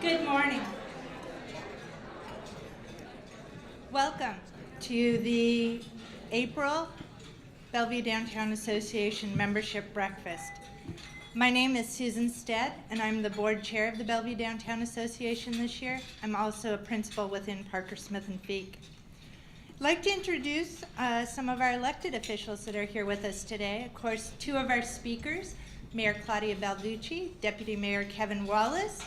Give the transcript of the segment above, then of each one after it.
Good morning. Welcome to the April Bellevue Downtown Association Membership Breakfast. My name is Susan Stead, and I'm the board chair of the Bellevue Downtown Association this year. I'm also a principal within Parker Smith and Feek. I'd like to introduce some of our elected officials that are here with us today. Of course, two of our speakers, Mayor Claudia Balducci, Deputy Mayor Kevin Wallace,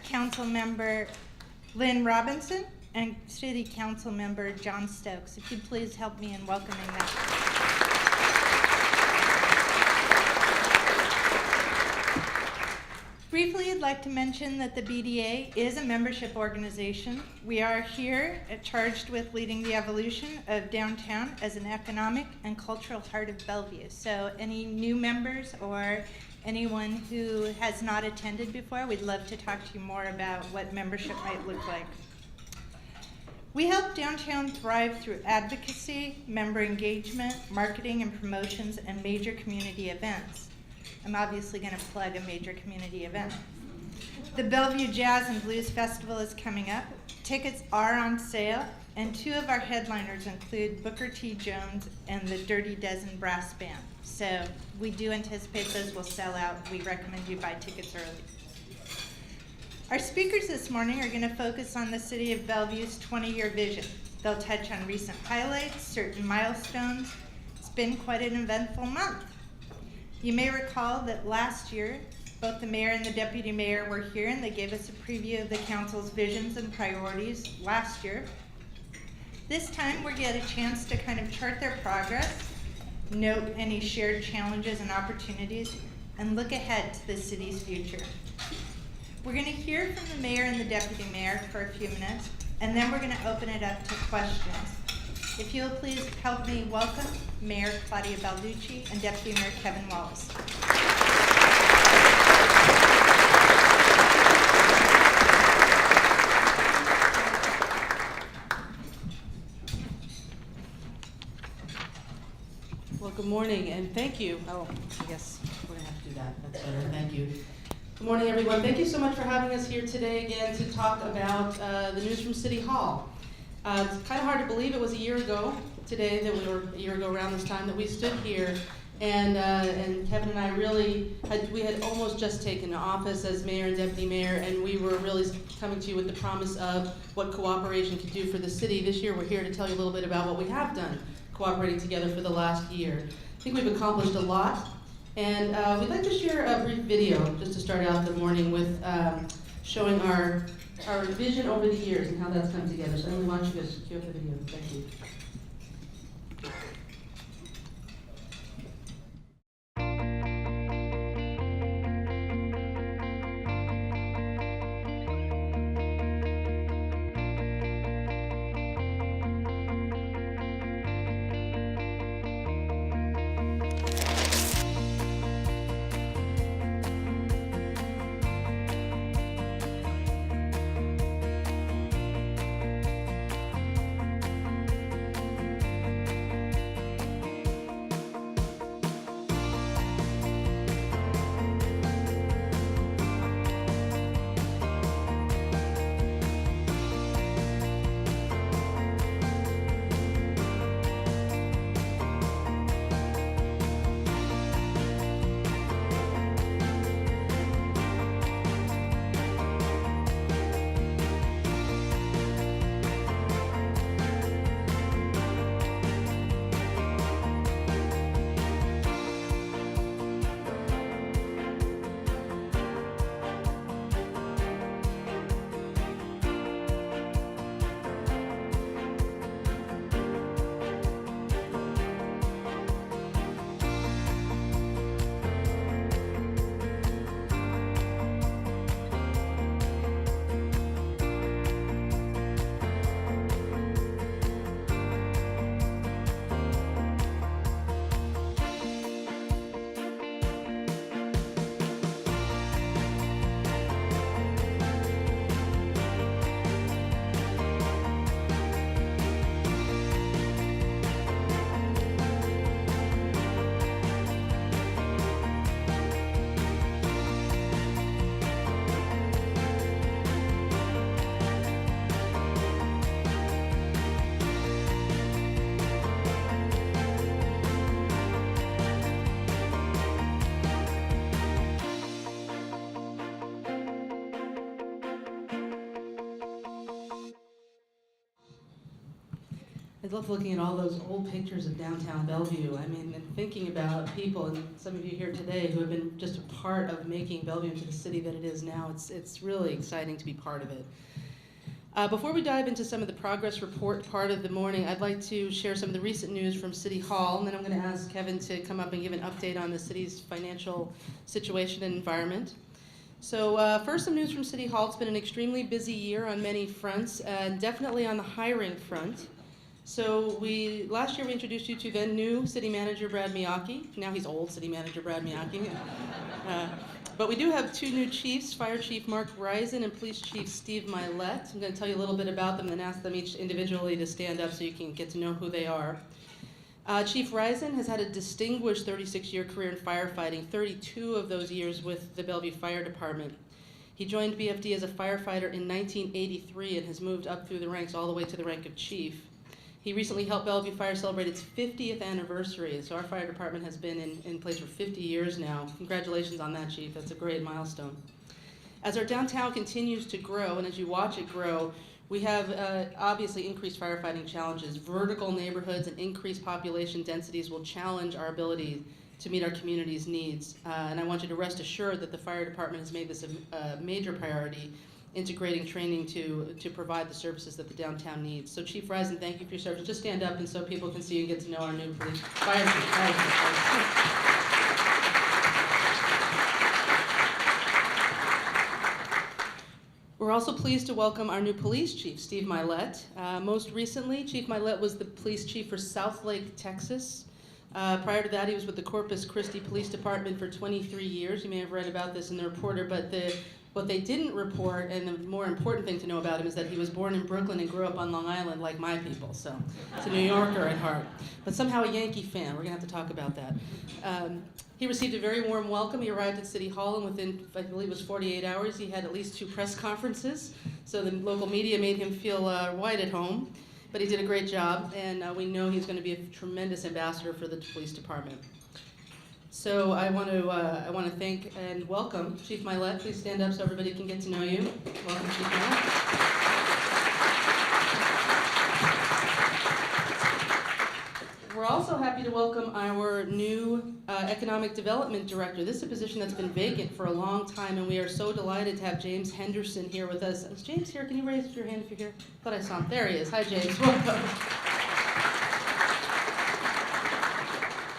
Council Member Lynn Robinson, and City Council Member John Stokes. If you'd please help me in welcoming them. Briefly, I'd like to mention that the BDA is a membership organization. We are here charged with leading the evolution of downtown as an economic and cultural heart of Bellevue. So any new members or anyone who has not attended before, we'd love to talk to you more about what membership might look like. We help downtown thrive through advocacy, member engagement, marketing and promotions, and major community events. I'm obviously going to plug a major community event. The Bellevue Jazz and Blues Festival is coming up. Tickets are on sale, and two of our headliners include Booker T. Jones and the Dirty Dozen Brass Band. So we do anticipate those will sell out. We recommend you buy tickets early. Our speakers this morning are going to focus on the City of Bellevue's 20-year vision. They'll touch on recent highlights, certain milestones. It's been quite an eventful month. You may recall that last year, both the mayor and the deputy mayor were here, and they gave us a preview of the council's visions and priorities last year. This time, we're getting a chance to kind of chart their progress, note any shared challenges and opportunities, and look ahead to the city's future. We're going to hear from the mayor and the deputy mayor for a few minutes, and then we're going to open it up to questions. If you'll please help me welcome Mayor Claudia Balducci and Deputy Mayor Kevin Wallace. Well, good morning and thank you. Oh, I guess we're going to have to do that. That's better. Thank you. Good morning, everyone. Thank you so much for having us here today again to talk about the news from City Hall. It's kind of hard to believe it was a year ago today that a year ago around this time that we stood here, and Kevin and I we had almost just taken office as mayor and deputy mayor, and we were really coming to you with the promise of what cooperation could do for the city. This year we're here to tell you a little bit about what we have done cooperating together for the last year. I think we've accomplished a lot, and we'd like to share a brief video just to start out the morning with showing our vision over the years and how that's come together. So Emily, why don't you guys cue up the video? Thank you. I love looking at all those old pictures of downtown Bellevue. I mean, and thinking about people, and some of you here today who have been just a part of making Bellevue into the city that it is now. It's really exciting to be part of it. Before we dive into some of the progress report part of the morning, I'd like to share some of the recent news from City Hall, and then I'm going to ask Kevin to come up and give an update on the city's financial situation and environment. So first, some news from City Hall. It's been an extremely busy year on many fronts, and definitely on the hiring front. So last year we introduced you to then new City Manager Brad Miyake. Now he's old City Manager Brad Miyake. But we do have two new chiefs, Fire Chief Mark Risen and Police Chief Steve Milet. I'm going to tell you a little bit about them and then ask them each individually to stand up so you can get to know who they are. Chief Risen has had a distinguished 36-year career in firefighting, 32 of those years with the Bellevue Fire Department. He joined BFD as a firefighter in 1983 and has moved up through the ranks all the way to the rank of chief. He recently helped Bellevue Fire celebrate its 50th anniversary, so our fire department has been in place for 50 years now. Congratulations on that, Chief. That's a great milestone. As our downtown continues to grow, and as you watch it grow, we have obviously increased firefighting challenges. Vertical neighborhoods and increased population densities will challenge our ability to meet our community's needs. And I want you to rest assured that the fire department has made this a major priority, integrating training to provide the services that the downtown needs. So Chief Risen, thank you for your service. Just stand up and so people can see you and get to know our new police fire chief. We're also pleased to welcome our new police chief, Steve Milet. Most recently, Chief Milet was the police chief for South Lake, Texas. Prior to that, he was with the Corpus Christi Police Department for 23 years. You may have read about this in the reporter, but what they didn't report, and the more important thing to know about him, is that he was born in Brooklyn and grew up on Long Island like my people, so he's a New Yorker at heart. But somehow a Yankee fan. We're going to have to talk about that. He received a very warm welcome. He arrived at City Hall, and within, I believe it was 48 hours, he had at least 2 press conferences, so the local media made him feel right at home. But he did a great job, and we know he's going to be a tremendous ambassador for the police department. So I want to thank and welcome Chief Milet. Please stand up so everybody can get to know you. Welcome, Chief Milet. We're also happy to welcome our new Economic Development Director. This is a position that's been vacant for a long time, and we are so delighted to have James Henderson here with us. Is James here? Can you raise your hand if you're here? I thought I saw him. There he is. Hi, James. Welcome.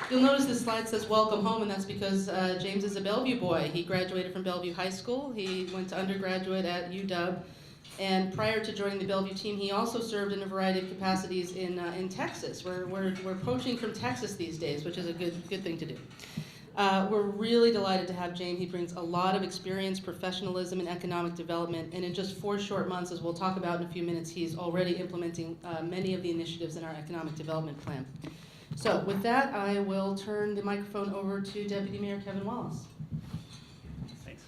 You'll notice this slide says welcome home, and that's because James is a Bellevue boy. He graduated from Bellevue High School. He went to undergraduate at UW. And prior to joining the Bellevue team, he also served in a variety of capacities in Texas. We're poaching from Texas these days, which is a good thing to do. We're really delighted to have James. He brings a lot of experience, professionalism, and economic development. And in just 4 short months, as we'll talk about in a few minutes, he's already implementing many of the initiatives in our economic development plan. So with that, I will turn the microphone over to Deputy Mayor Kevin Wallace. Thanks.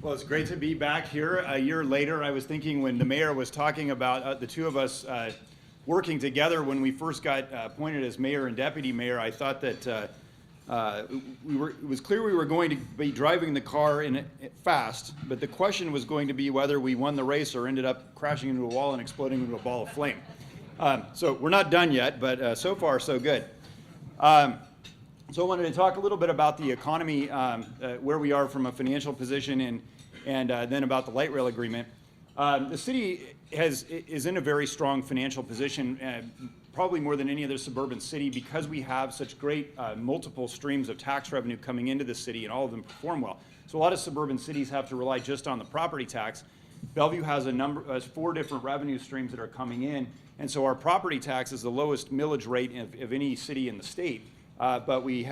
Well, it's great to be back here a year later. I was thinking when the mayor was talking about the two of us working together when we first got appointed as mayor and deputy mayor, I thought that it was clear we were going to be driving the car fast, but the question was going to be whether we won the race or ended up crashing into a wall and exploding into a ball of flame. So we're not done yet, but so far so good. So I wanted to talk a little bit about the economy, where we are from a financial position, and then about the light rail agreement. The city is in a very strong financial position, probably more than any other suburban city, because we have such great multiple streams of tax revenue coming into the city, and all of them perform well. So a lot of suburban cities have to rely just on the property tax. Bellevue has 4 different revenue streams that are coming in, and so our property tax is the lowest millage rate of any city in the state. But we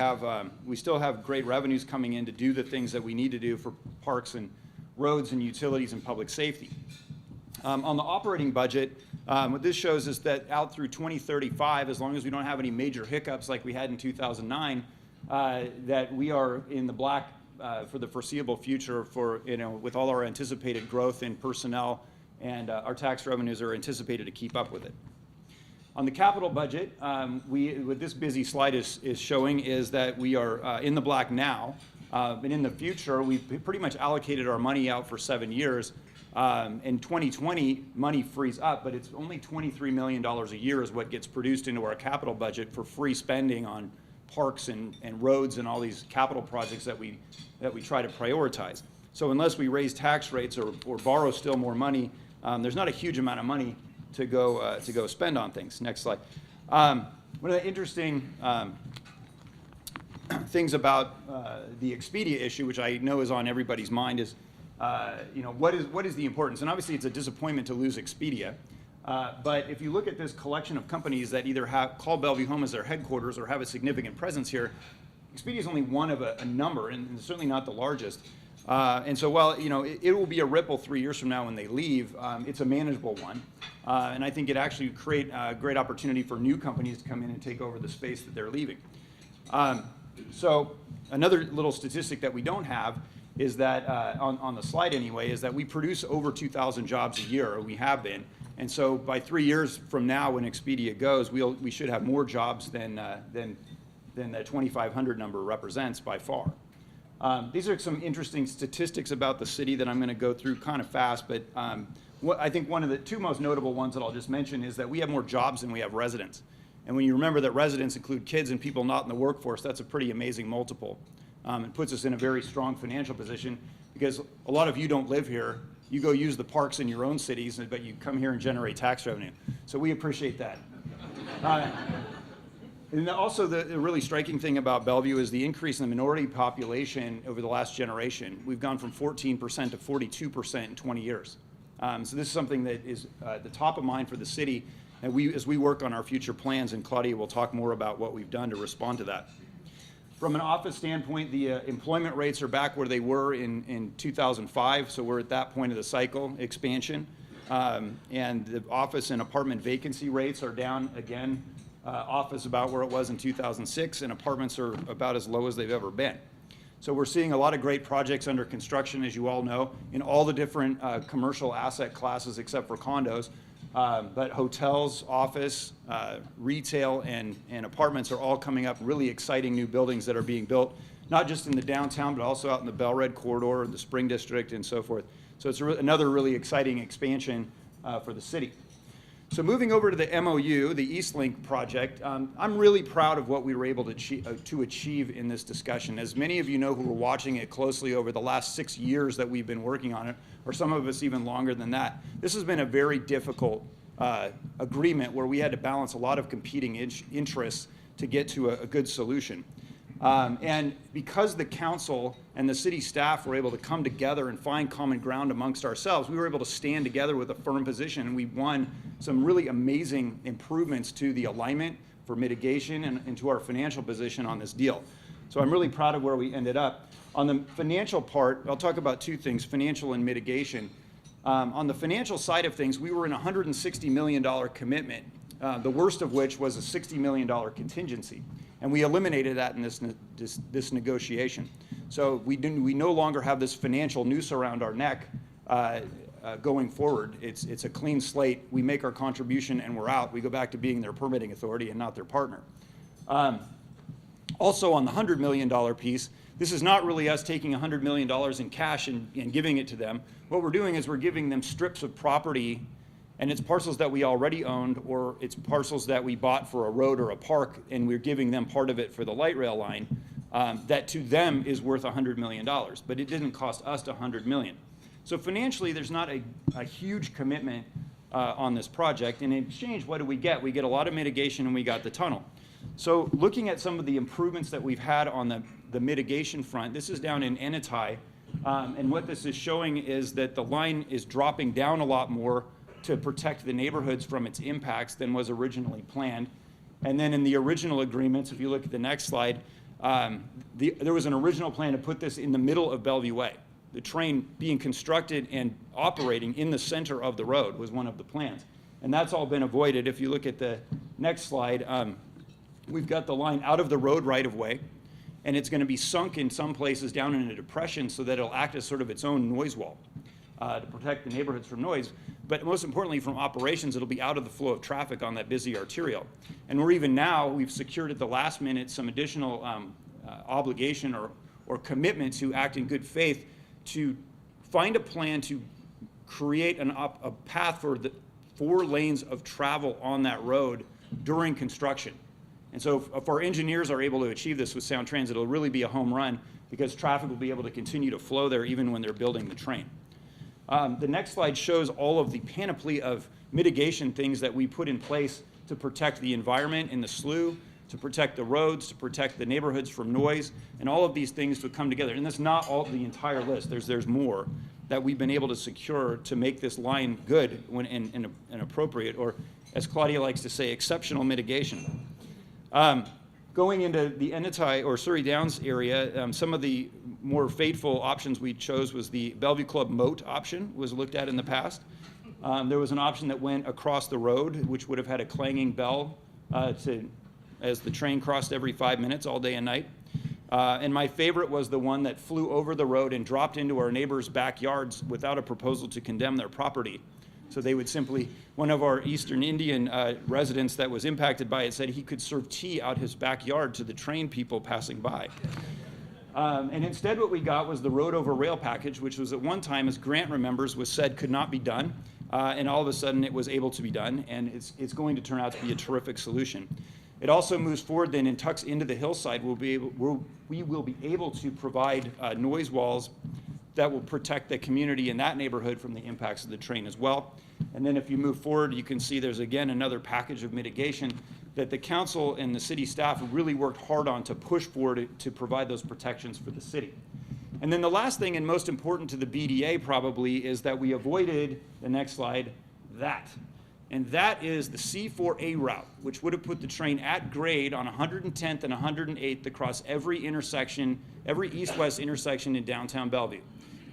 still have great revenues coming in to do the things that we need to do for parks and roads and utilities and public safety. On the operating budget, what this shows is that out through 2035, as long as we don't have any major hiccups like we had in 2009, that we are in the black for the foreseeable future with all our anticipated growth in personnel, and our tax revenues are anticipated to keep up with it. On the capital budget, what this busy slide is showing is that we are in the black now, but in the future, we've pretty much allocated our money out for 7 years. In 2020, money frees up, but it's only $23 million a year is what gets produced into our capital budget for free spending on parks and roads and all these capital projects that we try to prioritize. So unless we raise tax rates or borrow still more money, there's not a huge amount of money to go spend on things. Next slide. One of the interesting things about the Expedia issue, which I know is on everybody's mind, is what is the importance? And obviously, it's a disappointment to lose Expedia. But if you look at this collection of companies that either call Bellevue home as their headquarters or have a significant presence here, Expedia is only one of a number, and certainly not the largest. And so while it will be a ripple 3 years from now when they leave, it's a manageable one. And I think it actually create a great opportunity for new companies to come in and take over the space that they're leaving. So another little statistic that we don't have is that, on the slide anyway, is that we produce over 2,000 jobs a year, or we have been. And so by 3 years from now, when Expedia goes, we should have more jobs than the 2,500 number represents by far. These are some interesting statistics about the city that I'm going to go through kind of fast, but I think one of the two most notable ones that I'll just mention is that we have more jobs than we have residents. And when you remember that residents include kids and people not in the workforce, that's a pretty amazing multiple. It puts us in a very strong financial position because a lot of you don't live here. You go use the parks in your own cities, but you come here and generate tax revenue. So we appreciate that. And also the really striking thing about Bellevue is the increase in the minority population over the last generation. We've gone from 14% to 42% in 20 years. So this is something that is at the top of mind for the city, and as we work on our future plans, and Claudia will talk more about what we've done to respond to that. From an office standpoint, the employment rates are back where they were in 2005, so we're at that point of the cycle expansion. And the office and apartment vacancy rates are down again. Office about where it was in 2006, and apartments are about as low as they've ever been. So we're seeing a lot of great projects under construction, as you all know, in all the different commercial asset classes except for condos. But hotels, office, retail, and apartments are all coming up, really exciting new buildings that are being built, not just in the downtown, but also out in the Bel-Red corridor, the Spring District, and so forth. So it's another really exciting expansion for the city. So moving over to the MOU, the Eastlink project, I'm really proud of what we were able to achieve in this discussion. As many of you know who were watching it closely over the last 6 years that we've been working on it, or some of us even longer than that, this has been a very difficult agreement where we had to balance a lot of competing interests to get to a good solution. And because the council and the city staff were able to come together and find common ground amongst ourselves, we were able to stand together with a firm position, and we won some really amazing improvements to the alignment for mitigation and to our financial position on this deal. So I'm really proud of where we ended up. On the financial part, I'll talk about two things, financial and mitigation. On the financial side of things, we were in a $160 million commitment, the worst of which was a $60 million contingency. And we eliminated that in this negotiation. So we no longer have this financial noose around our neck going forward. It's a clean slate. We make our contribution and we're out. We go back to being their permitting authority and not their partner. Also on the $100 million piece, this is not really us taking $100 million in cash and giving it to them. What we're doing is we're giving them strips of property, and it's parcels that we already owned, or it's parcels that we bought for a road or a park, and we're giving them part of it for the light rail line, that to them is worth $100 million, but it didn't cost us $100 million. So financially, there's not a huge commitment on this project, and in exchange, what do we get? We get a lot of mitigation, and we got the tunnel. So looking at some of the improvements that we've had on the mitigation front, this is down in Enitai, and what this is showing is that the line is dropping down a lot more to protect the neighborhoods from its impacts than was originally planned. And then in the original agreements, if you look at the next slide, there was an original plan to put this in the middle of Bellevue Way. The train being constructed and operating in the center of the road was one of the plans. And that's all been avoided. If you look at the next slide, we've got the line out of the road right of way, and it's going to be sunk in some places down in a depression so that it'll act as sort of its own noise wall to protect the neighborhoods from noise. But most importantly, from operations, it'll be out of the flow of traffic on that busy arterial. And we've secured at the last minute some additional obligation or commitment to act in good faith to find a plan to create a path for the 4 lanes of travel on that road during construction. And so if our engineers are able to achieve this with Sound Transit, it'll really be a home run because traffic will be able to continue to flow there even when they're building the train. The next slide shows all of the panoply of mitigation things that we put in place to protect the environment in the slough, to protect the roads, to protect the neighborhoods from noise, and all of these things to come together. And that's not all the entire list. There's more that we've been able to secure to make this line good when and appropriate, or as Claudia likes to say, exceptional mitigation. Going into the Ennetai or Surrey Downs area, some of the more fateful options we chose was the Bellevue Club moat option was looked at in the past. There was an option that went across the road, which would have had a clanging bell as the train crossed every 5 minutes all day and night. And my favorite was the one that flew over the road and dropped into our neighbors' backyards without a proposal to condemn their property. So they would simply, one of our Eastern Indian residents that was impacted by it said he could serve tea out his backyard to the train people passing by. And instead what we got was the road over rail package, which was at one time, as Grant remembers, was said could not be done. And all of a sudden it was able to be done, and it's going to turn out to be a terrific solution. It also moves forward then and tucks into the hillside. We will be able to provide noise walls that will protect the community in that neighborhood from the impacts of the train as well. And then if you move forward, you can see there's again another package of mitigation that the council and the city staff really worked hard on to push forward to provide those protections for the city. And then the last thing, and most important to the BDA probably, is that we avoided, the next slide, that. And that is the C4A route, which would have put the train at grade on 110th and 108th across every intersection, every east-west intersection in downtown Bellevue.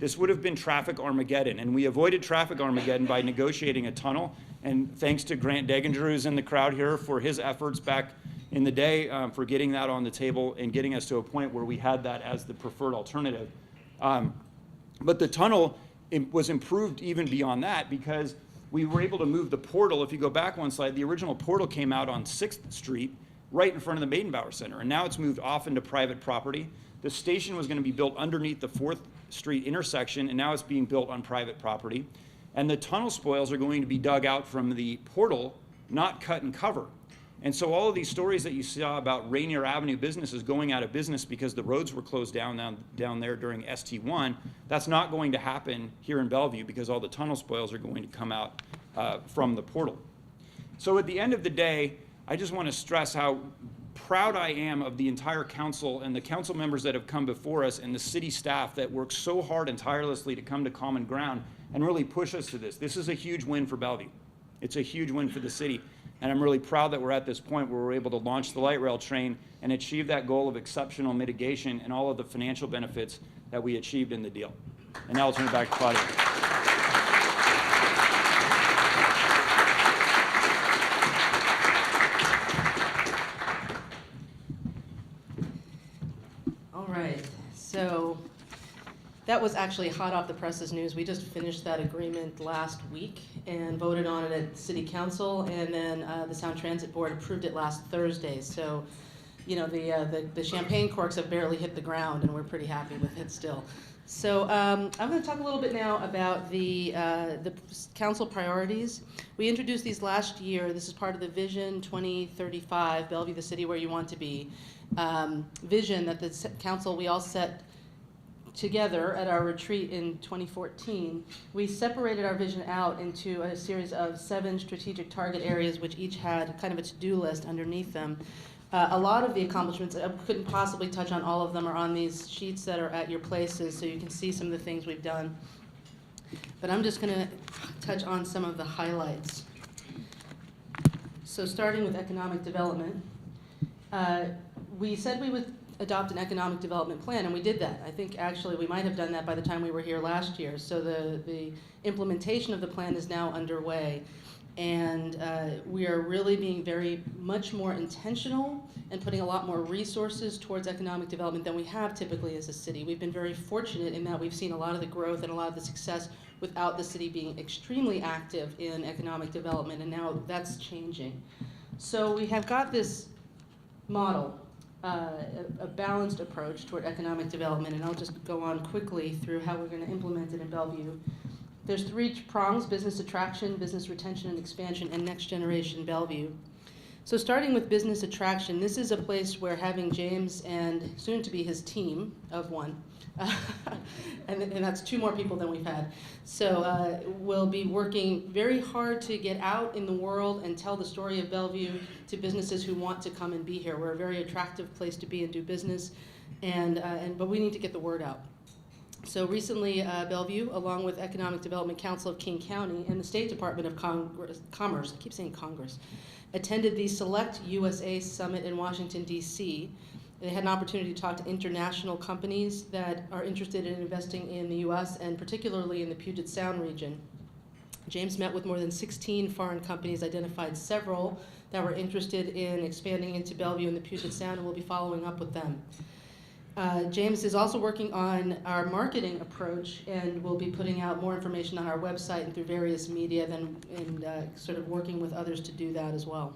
This would have been traffic Armageddon, and we avoided traffic Armageddon by negotiating a tunnel. And thanks to Grant Deginger, who's in the crowd here, for his efforts back in the day for getting that on the table and getting us to a point where we had that as the preferred alternative. But the tunnel was improved even beyond that because we were able to move the portal. If you go back one slide, the original portal came out on 6th Street, right in front of the Maidenbauer Center, and now it's moved off into private property. The station was going to be built underneath the 4th Street intersection, and now it's being built on private property. And the tunnel spoils are going to be dug out from the portal, not cut and cover. And so all of these stories that you saw about Rainier Avenue businesses going out of business because the roads were closed down there during ST1, that's not going to happen here in Bellevue because all the tunnel spoils are going to come out from the portal. So at the end of the day, I just want to stress how proud I am of the entire council and the council members that have come before us and the city staff that worked so hard and tirelessly to come to common ground and really push us to this. This is a huge win for Bellevue. It's a huge win for the city. And I'm really proud that we're at this point where we're able to launch the light rail train and achieve that goal of exceptional mitigation and all of the financial benefits that we achieved in the deal. And now I'll turn it back to Claudia. All right, so that was actually hot off the presses news. We just finished that agreement last week and voted on it at City Council, and then the Sound Transit Board approved it last Thursday. So, you know, the champagne corks have barely hit the ground, and we're pretty happy with it still. So I'm going to talk a little bit now about the council priorities. We introduced these last year. This is part of the Vision 2035, Bellevue, the city where you want to be, vision that the council, we all set together at our retreat in 2014. We separated our vision out into a series of 7 strategic target areas, which each had kind of a to-do list underneath them. A lot of the accomplishments, I couldn't possibly touch on all of them, are on these sheets that are at your places, so you can see some of the things we've done. But I'm just going to touch on some of the highlights. So starting with economic development, we said we would adopt an economic development plan, and we did that. I think actually we might have done that by the time we were here last year. So the implementation of the plan is now underway, and we are really being very much more intentional and putting a lot more resources towards economic development than we have typically as a city. We've been very fortunate in that we've seen a lot of the growth and a lot of the success without the city being extremely active in economic development, and now that's changing. So we have got this model, a balanced approach toward economic development, and I'll just go on quickly through how we're going to implement it in Bellevue. There's 3 prongs: business attraction, business retention and expansion, and next generation Bellevue. So starting with business attraction, this is a place where having James and soon to be his team of 1, and that's 2 more people than we've had. So we'll be working very hard to get out in the world and tell the story of Bellevue to businesses who want to come and be here. We're a very attractive place to be and do business, but we need to get the word out. So recently, Bellevue, along with Economic Development Council of King County and the State Department of Commerce, I keep saying Congress, attended the Select USA Summit in Washington, D.C. They had an opportunity to talk to international companies that are interested in investing in the U.S. and particularly in the Puget Sound region. James met with more than 16 foreign companies, identified several that were interested in expanding into Bellevue and the Puget Sound, and we'll be following up with them. James is also working on our marketing approach, and we'll be putting out more information on our website and through various media, and sort of working with others to do that as well.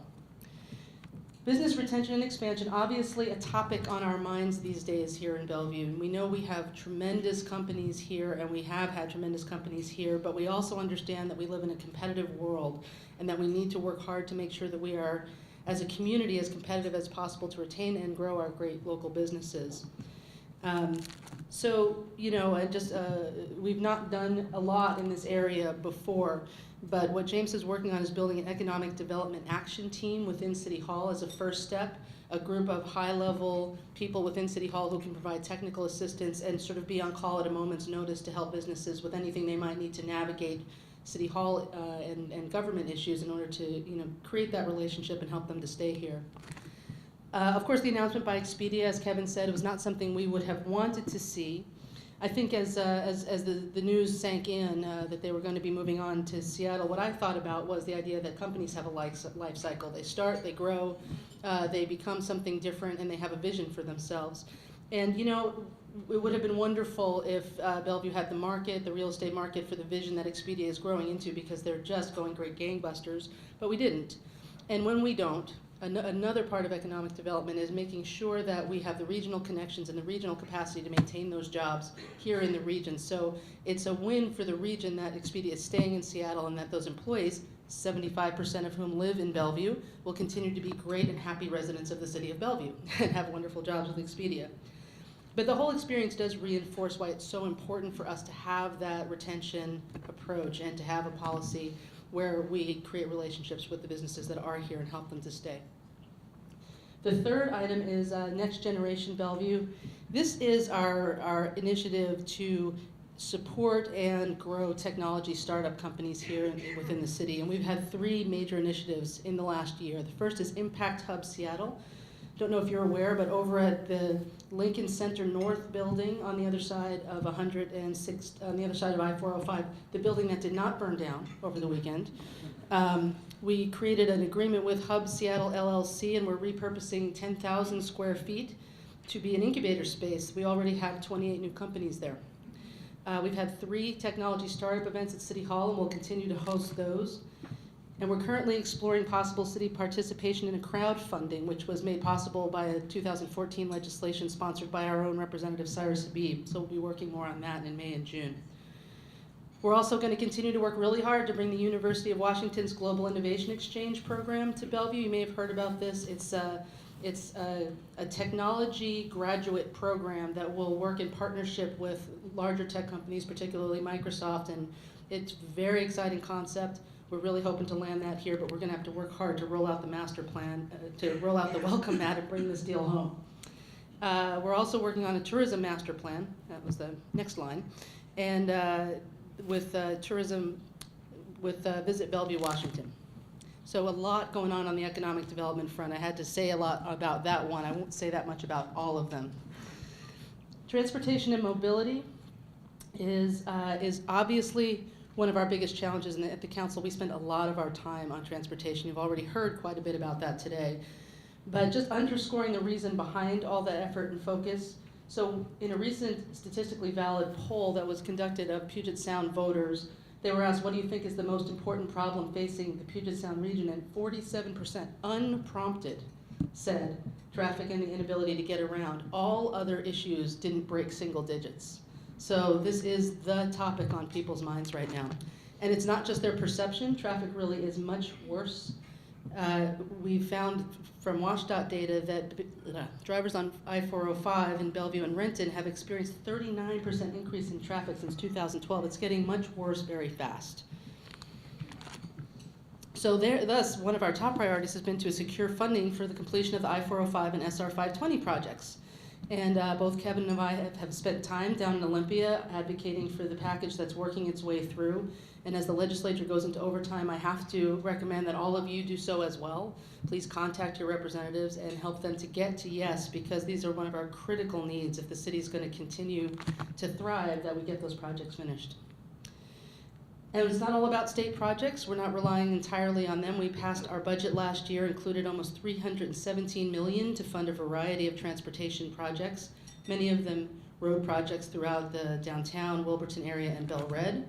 Business retention and expansion, obviously a topic on our minds these days here in Bellevue. We know we have tremendous companies here, and we have had tremendous companies here, but we also understand that we live in a competitive world and that we need to work hard to make sure that we are, as a community, as competitive as possible to retain and grow our great local businesses. We've not done a lot in this area before, but what James is working on is building an economic development action team within City Hall as a first step, a group of high-level people within City Hall who can provide technical assistance and sort of be on call at a moment's notice to help businesses with anything they might need to navigate City Hall and government issues in order to create that relationship and help them to stay here. Of course, the announcement by Expedia, as Kevin said, was not something we would have wanted to see. I think as the news sank in that they were going to be moving on to Seattle, what I thought about was the idea that companies have a life cycle. They start, they grow, they become something different, and they have a vision for themselves. And it would have been wonderful if Bellevue had the real estate market for the vision that Expedia is growing into, because they're just going great gangbusters, but we didn't. And when we don't, another part of economic development is making sure that we have the regional connections and the regional capacity to maintain those jobs here in the region. So it's a win for the region that Expedia is staying in Seattle and that those employees, 75% of whom live in Bellevue, will continue to be great and happy residents of the city of Bellevue and have wonderful jobs with Expedia. But the whole experience does reinforce why it's so important for us to have that retention approach and to have a policy where we create relationships with the businesses that are here and help them to stay. The third item is Next Generation Bellevue. This is our initiative to support and grow technology startup companies here within the city. And we've had 3 major initiatives in the last year. The first is Impact Hub Seattle. Don't know if you're aware, but over at the Lincoln Center North building on the other side of 106, on the other side of I-405, the building that did not burn down over the weekend, we created an agreement with Hub Seattle LLC, and we're repurposing 10,000 square feet to be an incubator space. We already have 28 new companies there. We've had 3 technology startup events at City Hall, and we'll continue to host those. And we're currently exploring possible city participation in a crowdfunding, which was made possible by a 2014 legislation sponsored by our own Representative Cyrus Habib. So we'll be working more on that in May and June. We're also going to continue to work really hard to bring the University of Washington's Global Innovation Exchange program to Bellevue. You may have heard about this. It's a technology graduate program that will work in partnership with larger tech companies, particularly Microsoft, and it's a very exciting concept. We're really hoping to land that here, but we're going to have to work hard to roll out the master plan, to roll out the welcome mat and bring this deal home. We're also working on a tourism master plan. That was the next line. And with tourism, with Visit Bellevue, Washington. So a lot going on the economic development front. I had to say a lot about that one. I won't say that much about all of them. Transportation and mobility is obviously one of our biggest challenges, and at the council we spend a lot of our time on transportation. You've already heard quite a bit about that today. But just underscoring the reason behind all that effort and focus. So in a recent statistically valid poll that was conducted of Puget Sound voters, they were asked, what do you think is the most important problem facing the Puget Sound region? And 47% unprompted said traffic and the inability to get around. All other issues didn't break single digits. So this is the topic on people's minds right now. And it's not just their perception, traffic really is much worse. We found from WashDOT data that drivers on I-405 in Bellevue and Renton have experienced 39% increase in traffic since 2012. It's getting much worse very fast. So thus, one of our top priorities has been to secure funding for the completion of the I-405 and SR 520 projects. And both Kevin and I have spent time down in Olympia advocating for the package that's working its way through. And as the legislature goes into overtime, I have to recommend that all of you do so as well. Please contact your representatives and help them to get to yes, because these are one of our critical needs if the city's going to continue to thrive, that we get those projects finished. And it's not all about state projects. We're not relying entirely on them. We passed our budget last year, included almost $317 million to fund a variety of transportation projects, many of them road projects throughout the downtown Wilburton area and Bel Red,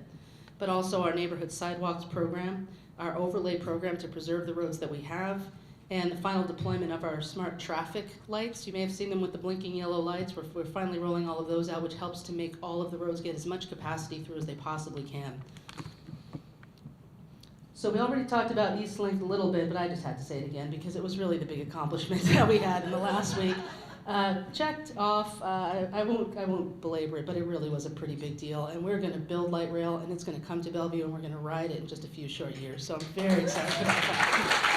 but also our neighborhood sidewalks program, our overlay program to preserve the roads that we have, and the final deployment of our smart traffic lights. You may have seen them with the blinking yellow lights. We're finally rolling all of those out, which helps to make all of the roads get as much capacity through as they possibly can. So we already talked about East Link a little bit, but I just had to say it again because it was really the big accomplishment that we had in the last week. Checked off, I won't belabor it, but it really was a pretty big deal. And we're gonna build light rail and it's gonna come to Bellevue and we're gonna ride it in just a few short years. So I'm very excited about that.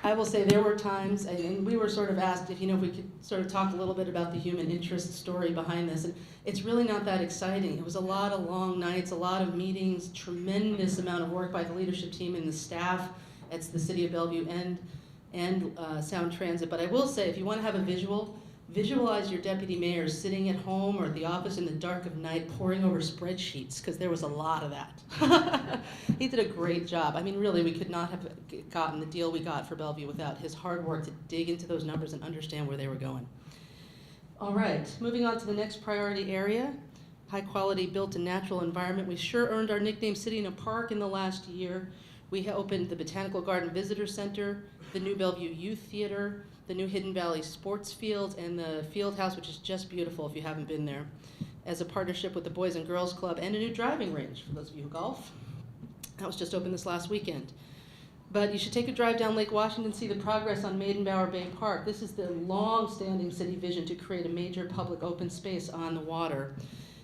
I will say there were times, and we were sort of asked if we could sort of talk a little bit about the human interest story behind this. And it's really not that exciting. It was a lot of long nights, a lot of meetings, tremendous amount of work by the leadership team and the staff at the City of Bellevue and Sound Transit. But I will say, if you want to have a visualize your deputy mayor sitting at home or at the office in the dark of night poring over spreadsheets, because there was a lot of that. He did a great job. I mean, really, we could not have gotten the deal we got for Bellevue without his hard work to dig into those numbers and understand where they were going. All right, moving on to the next priority area, high quality built and natural environment. We sure earned our nickname City in a Park in the last year. We opened the Botanical Garden Visitor Center, the new Bellevue Youth Theater, the new Hidden Valley Sports Field, and the Field House, which is just beautiful if you haven't been there, as a partnership with the Boys and Girls Club, and a new driving range for those of you who golf. That was just opened this last weekend. But you should take a drive down Lake Washington, see the progress on Maidenbower Bay Park. This is the long-standing city vision to create a major public open space on the water.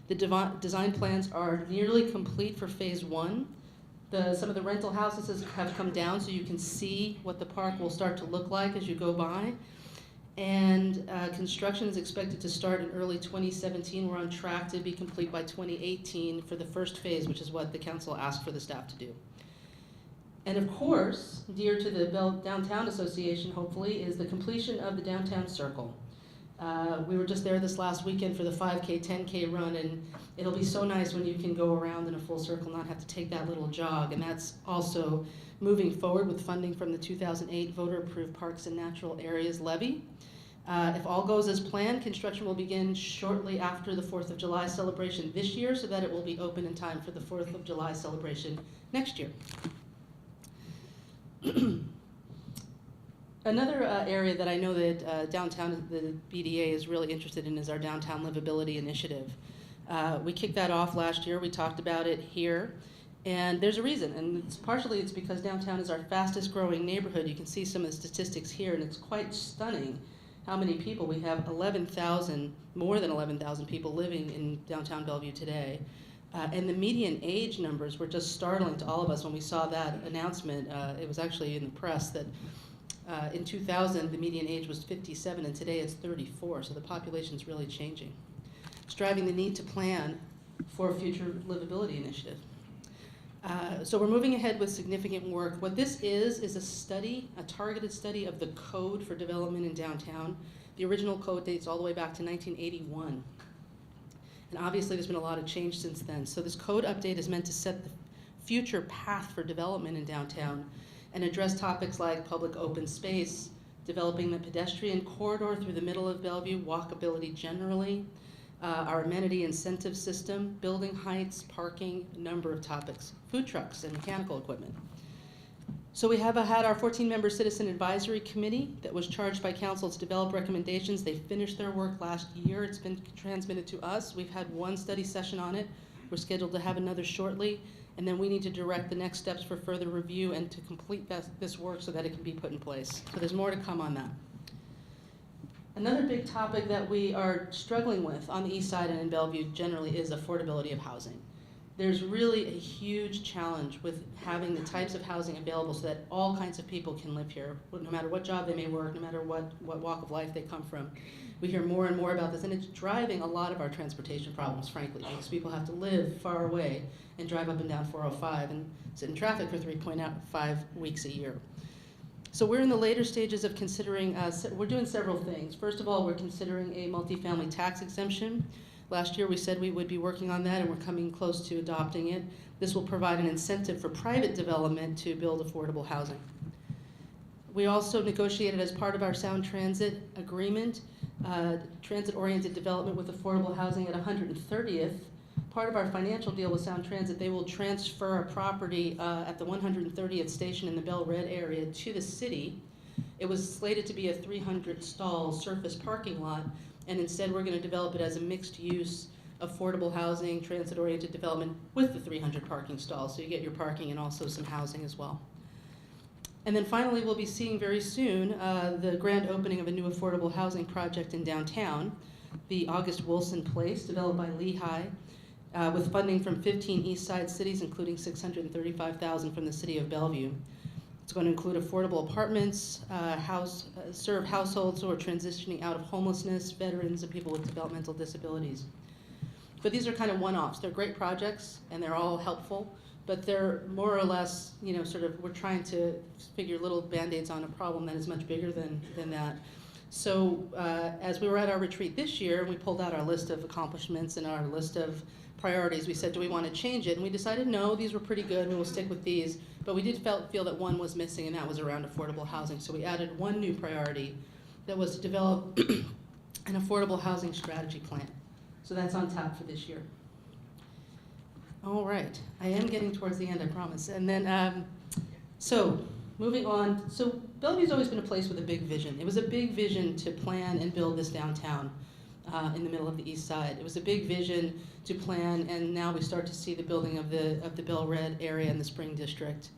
The design plans are nearly complete for phase 1. Some of the rental houses have come down so you can see what the park will start to look like as you go by. And construction is expected to start in early 2017. We're on track to be complete by 2018 for the first phase, which is what the council asked for the staff to do. And of course, dear to the Downtown Association, hopefully, is the completion of the Downtown Circle. We were just there this last weekend for the 5K, 10K run, and it'll be so nice when you can go around in a full circle, not have to take that little jog. And that's also moving forward with funding from the 2008 Voter-Approved Parks and Natural Areas Levy. If all goes as planned, construction will begin shortly after the 4th of July celebration this year so that it will be open in time for the 4th of July celebration next year. Another area that I know that downtown, the BDA is really interested in is our Downtown Livability Initiative. We kicked that off last year. We talked about it here. And there's a reason, and it's because downtown is our fastest growing neighborhood. You can see some of the statistics here, and it's quite stunning how many people. We have 11,000, more than 11,000 people living in downtown Bellevue today. And the median age numbers were just startling to all of us when we saw that announcement. It was actually in the press that in 2000, the median age was 57, and today it's 34, so the population's really changing. It's driving the need to plan for a future livability initiative. So we're moving ahead with significant work. What this is a study, a targeted study of the code for development in downtown. The original code dates all the way back to 1981. And obviously there's been a lot of change since then. So this code update is meant to set the future path for development in downtown and address topics like public open space, developing the pedestrian corridor through the middle of Bellevue, walkability generally, our amenity incentive system, building heights, parking, a number of topics, food trucks and mechanical equipment. So we have had our 14-member Citizen Advisory Committee that was charged by council to develop recommendations. They finished their work last year. It's been transmitted to us. We've had one study session on it. We're scheduled to have another shortly. And then we need to direct the next steps for further review and to complete this work so that it can be put in place. So there's more to come on that. Another big topic that we are struggling with on the east side and in Bellevue generally is affordability of housing. There's really a huge challenge with having the types of housing available so that all kinds of people can live here, no matter what job they may work, no matter what walk of life they come from. We hear more and more about this, and it's driving a lot of our transportation problems, frankly, because people have to live far away and drive up and down 405 and sit in traffic for 3.5 weeks a year. So we're in the later stages of considering, we're doing several things. First of all, we're considering a multifamily tax exemption. Last year we said we would be working on that, and we're coming close to adopting it. This will provide an incentive for private development to build affordable housing. We also negotiated as part of our Sound Transit agreement, transit-oriented development with affordable housing at 130th. Part of our financial deal with Sound Transit, they will transfer a property at the 130th station in the Bell Red area to the city. It was slated to be a 300-stall surface parking lot, and instead we're going to develop it as a mixed-use, affordable housing, transit-oriented development with the 300 parking stalls, so you get your parking and also some housing as well. And then finally, we'll be seeing very soon the grand opening of a new affordable housing project in downtown, the August Wilson Place, developed by Lehigh, with funding from 15 Eastside cities, including $635,000 from the city of Bellevue. It's going to include affordable apartments, serve households who are transitioning out of homelessness, veterans, and people with developmental disabilities. But these are kind of one-offs. They're great projects, and they're all helpful, but they're more or less, we're trying to figure little Band-Aids on a problem that is much bigger than that. So as we were at our retreat this year, we pulled out our list of accomplishments and our list of priorities. We said, do we want to change it? And we decided, no, these were pretty good, we will stick with these. But we did feel that one was missing, and that was around affordable housing. So we added one new priority that was to develop an affordable housing strategy plan. So that's on tap for this year. All right, I am getting towards the end, I promise. And then, so moving on. So Bellevue's always been a place with a big vision. It was a big vision to plan and build this downtown in the middle of the east side. It was a big vision to plan, and now we start to see the building of the Bell Red area in the Spring District.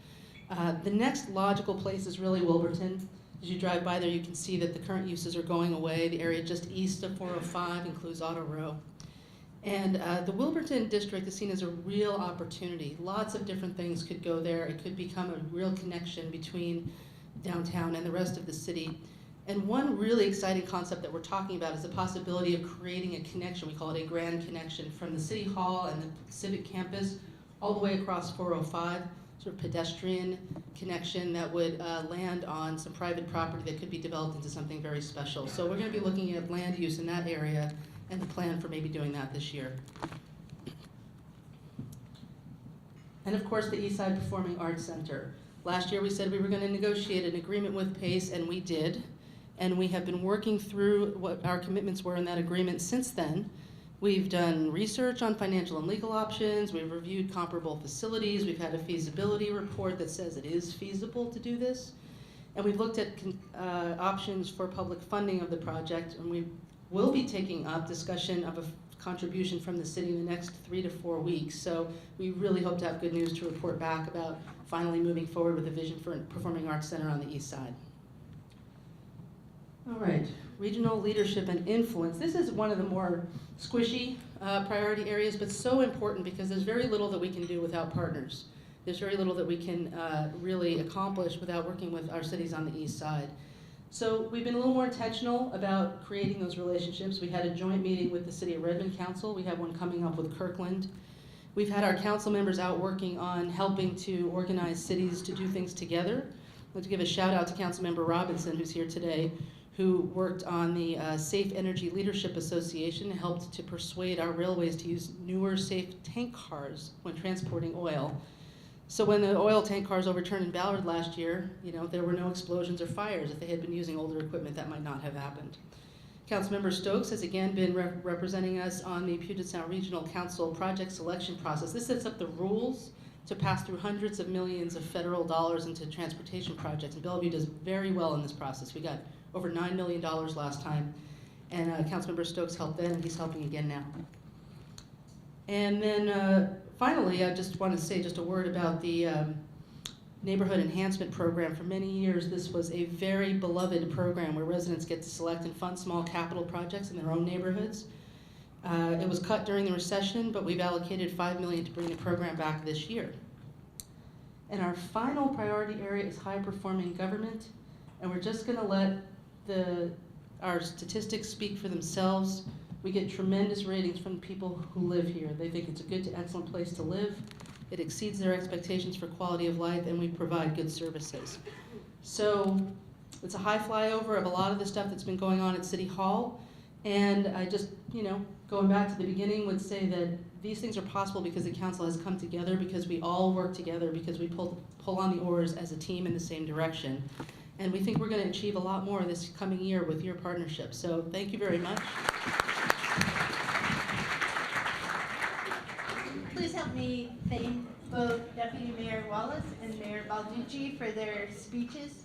The next logical place is really Wilburton. As you drive by there, you can see that the current uses are going away. The area just east of 405 includes Auto Row. And the Wilburton district is seen as a real opportunity. Lots of different things could go there. It could become a real connection between downtown and the rest of the city. And one really exciting concept that we're talking about is the possibility of creating a connection. We call it a grand connection from the City Hall and the Civic Campus all the way across 405, sort of pedestrian connection that would land on some private property that could be developed into something very special. So we're going to be looking at land use in that area and the plan for maybe doing that this year. And of course, the Eastside Performing Arts Center. Last year we said we were going to negotiate an agreement with PACE, and we did. And we have been working through what our commitments were in that agreement since then. We've done research on financial and legal options. We've reviewed comparable facilities. We've had a feasibility report that says it is feasible to do this. And we've looked at options for public funding of the project, and we will be taking up discussion of a contribution from the city in the next 3 to 4 weeks. So we really hope to have good news to report back about finally moving forward with a vision for a performing arts center on the east side. All right, regional leadership and influence. This is one of the more squishy priority areas, but so important because there's very little that we can do without partners. There's very little that we can really accomplish without working with our cities on the east side. So we've been a little more intentional about creating those relationships. We had a joint meeting with the City of Redmond Council. We have one coming up with Kirkland. We've had our council members out working on helping to organize cities to do things together. I'd like to give a shout out to Councilmember Robinson, who's here today, who worked on the Safe Energy Leadership Association and helped to persuade our railways to use newer safe tank cars when transporting oil. So when the oil tank cars overturned in Ballard last year, there were no explosions or fires. If they had been using older equipment, that might not have happened. Councilmember Stokes has again been representing us on the Puget Sound Regional Council project selection process. This sets up the rules to pass through hundreds of millions of federal dollars into transportation projects. And Bellevue does very well in this process. We got over $9 million last time, and Councilmember Stokes helped then, and he's helping again now. And then finally, I just want to say just a word about the Neighborhood Enhancement Program. For many years, this was a very beloved program where residents get to select and fund small capital projects in their own neighborhoods. It was cut during the recession, but we've allocated $5 million to bring the program back this year. And our final priority area is high-performing government, and we're just going to let our statistics speak for themselves. We get tremendous ratings from people who live here. They think it's a good to excellent place to live. It exceeds their expectations for quality of life, and we provide good services. So it's a high flyover of a lot of the stuff that's been going on at City Hall. And I just, going back to the beginning, would say that these things are possible because the council has come together, because we all work together, because we pull on the oars as a team in the same direction. And we think we're going to achieve a lot more this coming year with your partnership. So thank you very much. Please help me thank both Deputy Mayor Wallace and Mayor Balducci for their speeches.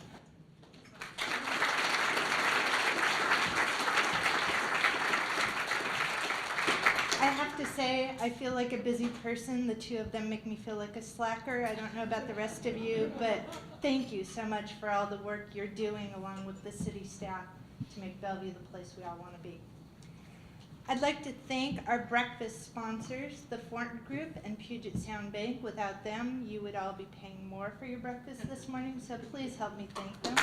I have to say, I feel like a busy person. The two of them make me feel like a slacker. I don't know about the rest of you, but thank you so much for all the work you're doing along with the city staff to make Bellevue the place we all want to be. I'd like to thank our breakfast sponsors, the Fortin Group and Puget Sound Bank. Without them, you would all be paying more for your breakfast this morning, so please help me thank them.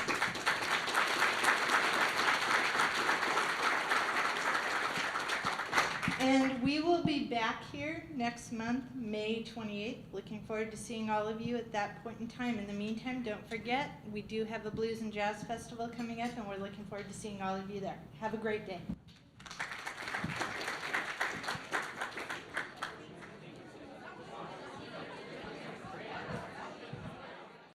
And we will be back here next month, May 28th. Looking forward to seeing all of you at that point in time. In the meantime, don't forget, we do have a Blues and Jazz Festival coming up, and we're looking forward to seeing all of you there. Have a great day.